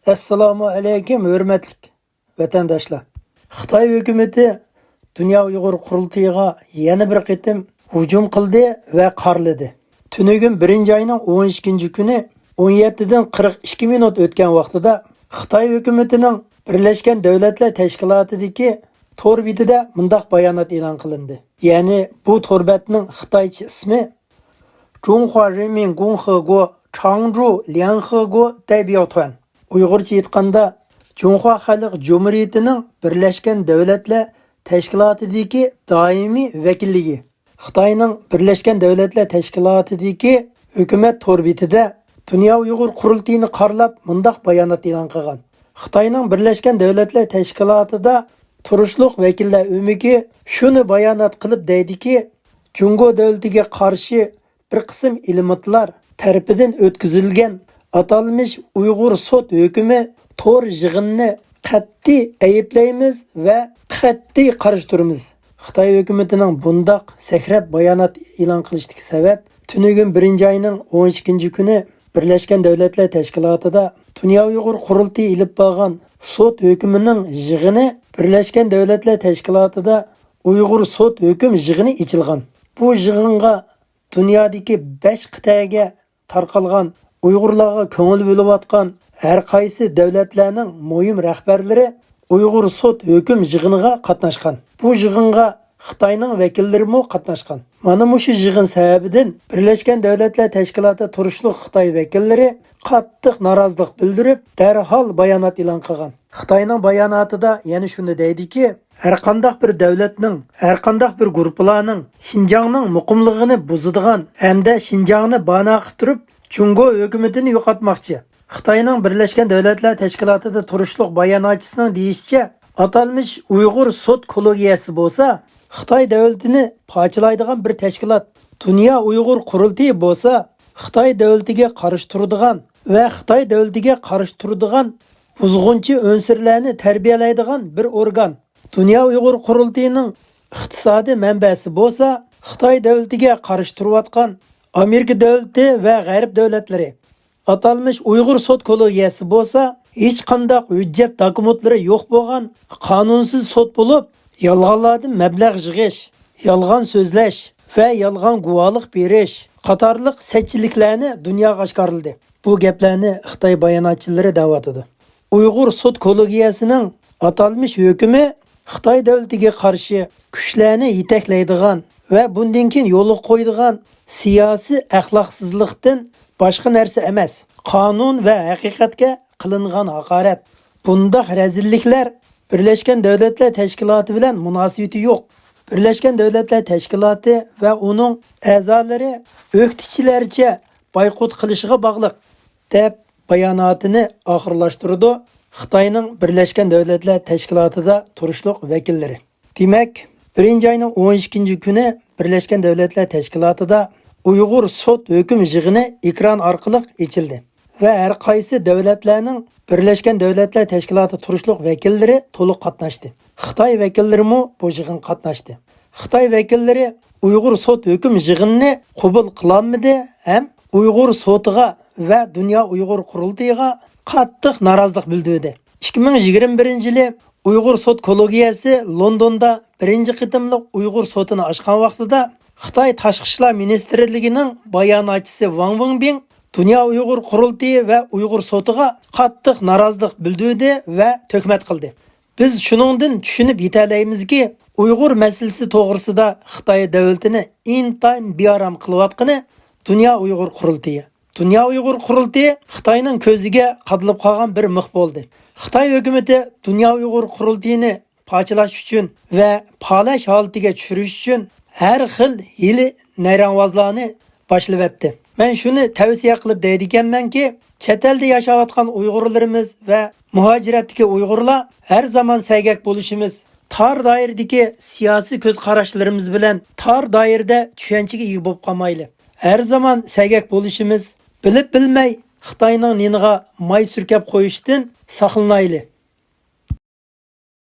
Assalomu alaykum, hurmatli vatandoshlar. Xitoy hukumatı Dünya Uyg'ur qurultiyiga yana bir qitim hujum qildi va qarladi. Tunugun 1-oyning 12-kuni 17 dan 42 minut o'tgan vaqtida Xitoy hukumatining Birlashgan Davlatlar Tashkilotidagi tor betida mundaq bayonot e'lon qilindi. Ya'ni bu torbetning Xitoycha ismi Zhonghua Renmin Gongheguo Changzhou Lianheguo Daibiaotuan. Uyg'urcha aytganda Jonghua Xalq Jumhuriyatining Birlashgan Davlatlar Tashkilotidagi doimiy vakilligi. Xitoyning Birlashgan Davlatlar Tashkilotidagi hukumat torbetida Dünya Uyg'ur qurultiyini qarlab mundaq bayonot e'lon qilgan. Xitoyning Birlashgan Davlatlar Tashkilotida turishliq vakillar umiki shuni bayonot qilib deydiki, Jungo davlatiga qarshi bir qism elementlar tarafidan o'tkazilgan atalmış Uyg'ur sud hukmi tor yig'inni qat'iy ayiblaymiz va qat'iy qarshi turamiz. Xitoy hukumatining bundaq sakrab bayonot e'lon qilishdagi sabab tunugun 1-oyning 12-kuni Birlashgan Davlatlar Tashkilotida Dünya Uyg'ur qurultiyi ilib borgan sud hukmining yig'ini Birlashgan Davlatlar Tashkilotida Uyg'ur sud hukm yig'ini ichilgan. Bu yig'inga dunyodagi 5 qit'aga tarqalgan Uyg'urlarga ko'ngil bo'layotgan har qaysi davlatlarning muhim rahbarlari Uyg'ur sud hukm yig'iniga qatnashgan. Bu yig'inga Xitoyning vakillari mo qatnashgan. Mana shu yig'in sababidan Birlashgan Davlatlar Tashkiloti turishliq Xitoy vakillari qattiq norozilik bildirib, darhol bayonot e'lon qilgan. Xitoyning bayonotida yana shuni deydiki, har qanday bir davlatning, har qanday bir guruhlarning Xinjiangning muqimligini buzadigan hamda Xinjiangni bano qilib turib Jungo hukumatini yo'qotmoqchi. Xitoyning Birlashgan Davlatlar Tashkilotida turishliq bayonotchisining deyishicha, atalmış Uyg'ur sud kollegiyasi bo'lsa, Xitoy davlatini parchalaydigan bir tashkilot. Dünya Uyg'ur qurultiyi bo'lsa, Xitoy davlatiga qarshi turadigan va Xitoy davlatiga qarshi turadigan buzg'unchi unsurlarni tarbiyalaydigan bir organ. Dünya Uyg'ur qurultiyining iqtisodiy manbasi bo'lsa, Xitoy davlatiga qarshi turayotgan Amerika davlati va g'arb davlatlari. Atalmış Uyg'ur sud kollegiyasi bo'lsa, hech qanday hujjat dokumentlari yo'q bo'lgan qonunsiz sud bo'lib, yolg'onlardan mablag' yig'ish, yolg'on so'zlash va yolg'on guvohlik berish qatorliq sachchiliklarni dunyoga oshkorildi. Bu gaplarni Xitoy bayonotchilari da'vatidi. Uyg'ur sud kollegiyasining atalmış hukmi Xitoy davlatiga qarshi kuchlarni yetaklaydigan va bundan keyin yo'l qo'yadigan siyosiy axloqsizlikdan boshqa narsa emas. Qonun va haqiqatga qilingan haqorat. Bundaq razilliklar Birlashgan Davlatlar Tashkiloti bilan munosabati yo'q. Birlashgan Davlatlar Tashkiloti va uning a'zolari o'qituvchilarcha boykot qilishiga bog'liq deb bayonotini oxirlashtirdi Xitoyning Birlashgan Davlatlar Tashkilotida turishliq vakillari. Demak, 1-oyning 12-kuni Birlashgan Davlatlar Tashkilotida Uyg'ur sud hukm yig'ini ekran orqali ochildi va har qaysi davlatlarning Birlashgan Davlatlar Tashkiloti turishliq vakillari to'liq qatnashdi. Xitoy vakillari mo bu yig'in qatnashdi. Xitoy vakillari Uyg'ur sud hukm yig'inini qabul qilolmadi ham Uyg'ur sudiga va Dünya Uyg'ur qurultiyiga qattiq norozilik bildirdi. 2021-yili Uyg'ur sud kollegiyasi Londonda birinchi qitimliq Uyg'ur sudini ochgan vaqtida Xitoy Tashqi ishlar ministrligining bayonotchisi Wang Wenbin Dünya Uyg'ur qurultiyi va Uyg'ur sudiga qattiq norozilik bildirdi va tuhmat qildi. Biz shuningdan tushunib yetalamizki, Uyg'ur masalasi to'g'risida Xitoy davlatini intayin bearam qilayotgani Dünya Uyg'ur qurultiyi. Dünya Uyg'ur qurultiyi Xitoyning ko'ziga qadilib qolgan bir mix bo'ldi. Xitoy hukumatı Dünya Uyg'ur qurultiyini parchalash uchun va palash holatiga tushirish uchun har xil hili nayrangvozlarni boshlab. Men shuni tavsiya qilib deydiganmanki, chet elda yashayotgan Uyg'urlarimiz va muhojiratdagi Uyg'urlar har zaman saygak bo'lishimiz, tor doiradagi siyosiy ko'z qarashlarimiz bilan tor doirada tushunchaga ega bo'lib qolmayli. Har zaman saygak bo'lishimiz, bilib bilmay Xitoyning niniga may surkab qo'yishdan saqlanayli.